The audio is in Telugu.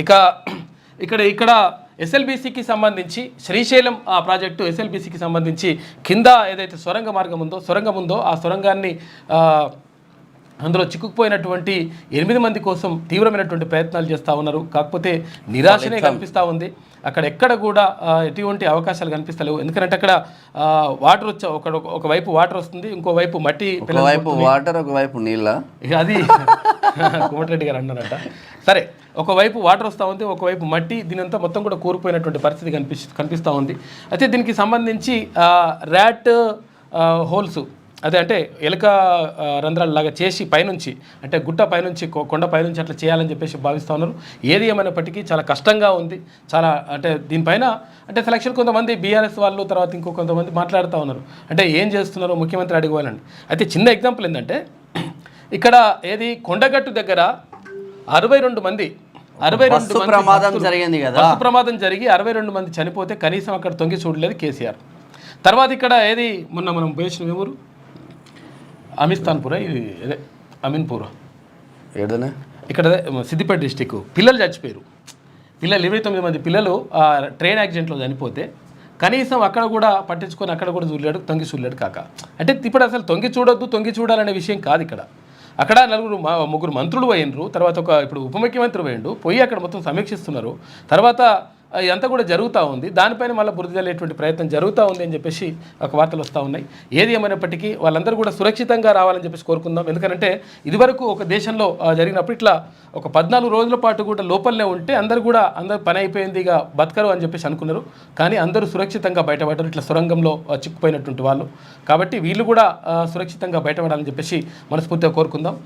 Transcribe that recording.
ఇక ఇక్కడ ఎస్ఎల్బీసీకి సంబంధించి శ్రీశైలం ఆ ప్రాజెక్టు ఎస్ఎల్బీసీకి సంబంధించి కింద ఏదైతే సొరంగ మార్గం ఉందో ఆ సొరంగాన్ని అందులో చిక్కుకుపోయినటువంటి 8 మంది కోసం తీవ్రమైనటువంటి ప్రయత్నాలు చేస్తూ ఉన్నారు. కాకపోతే నిరాశనే కనిపిస్తూ ఉంది. అక్కడ ఎక్కడ కూడా ఎటువంటి అవకాశాలు కనిపిస్తలేవు. ఎందుకంటే అక్కడ వాటర్ ఒకవైపు వాటర్ వస్తుంది, ఇంకోవైపు మట్టి, ఒకవైపు నీళ్ళ. అది కోమటిరెడ్డి గారు అన్నారట. సరే, ఒకవైపు వాటర్ వస్తూ ఉంది, ఒకవైపు మట్టి, దీనంతా మొత్తం కూడా కూరుకుపోయినటువంటి పరిస్థితి కనిపిస్తూ ఉంది. అయితే దీనికి సంబంధించి ర్యాట్ హోల్స్ అదే అంటే ఎలుక రంధ్రాలలాగా చేసి పైనుంచి అంటే గుట్ట పైనుంచి కొండ పైనుంచి అట్లా చేయాలని చెప్పేసి భావిస్తూ ఉన్నారు. ఏది ఏమైనప్పటికీ చాలా కష్టంగా ఉంది. చాలా అంటే దీనిపైన అంటే సెలక్షన్ కొంతమంది బీఆర్ఎస్ వాళ్ళు తర్వాత ఇంకో కొంతమంది మాట్లాడుతూ ఉన్నారు. అంటే ఏం చేస్తున్నారో ముఖ్యమంత్రి అడిగిపోవాలండి. అయితే చిన్న ఎగ్జాంపుల్ ఏంటంటే ఇక్కడ ఏది కొండగట్టు దగ్గర 62 మంది ప్రమాదం జరిగింది కదా, బస్సు ప్రమాదం జరిగి 62 మంది చనిపోతే కనీసం అక్కడ తొంగి చూడలేదు కేసీఆర్. తర్వాత ఇక్కడ ఏది మొన్న మనం పోయేసిన ఎవరు అమీన్పూర్ ఏదైనా ఇక్కడ సిద్దిపేట డిస్టిక్ పిల్లలు చచ్చిపోయారు. 29 మంది పిల్లలు ట్రైన్ యాక్సిడెంట్లో చనిపోతే కనీసం అక్కడ కూడా పట్టించుకొని అక్కడ కూడా చూడలేడు, తొంగి చూడలేడు కాక. అంటే ఇప్పుడు అసలు తొంగి చూడాలనే విషయం కాదు ఇక్కడ. అక్కడ 3 మంత్రులు పోయినరు, తర్వాత ఇప్పుడు ఉప ముఖ్యమంత్రి పోయిండు, పోయి అక్కడ మొత్తం సమీక్షిస్తున్నారు. తర్వాత ఇదంతా కూడా జరుగుతూ ఉంది. దానిపైన మళ్ళీ బురద జల్లేటువంటి ప్రయత్నం జరుగుతూ ఉంది అని చెప్పేసి ఒక వార్తలు వస్తూ ఉన్నాయి. ఏది ఏమైనప్పటికీ వాళ్ళందరూ కూడా సురక్షితంగా రావాలని చెప్పేసి కోరుకుందాం. ఎందుకంటే ఇదివరకు ఒక దేశంలో జరిగినప్పుడు ఇట్లా ఒక 14 రోజుల పాటు కూడా లోపలనే ఉంటే అందరూ పని అయిపోయింది, ఇక బతకరు అని చెప్పేసి అనుకున్నారు. కానీ అందరూ సురక్షితంగా బయటపడ్డారు, ఇట్లా సొరంగంలో చిక్కుపోయినటువంటి వాళ్ళు. కాబట్టి వీళ్ళు కూడా సురక్షితంగా బయటపడాలని చెప్పేసి మనస్ఫూర్తిగా కోరుకుందాం.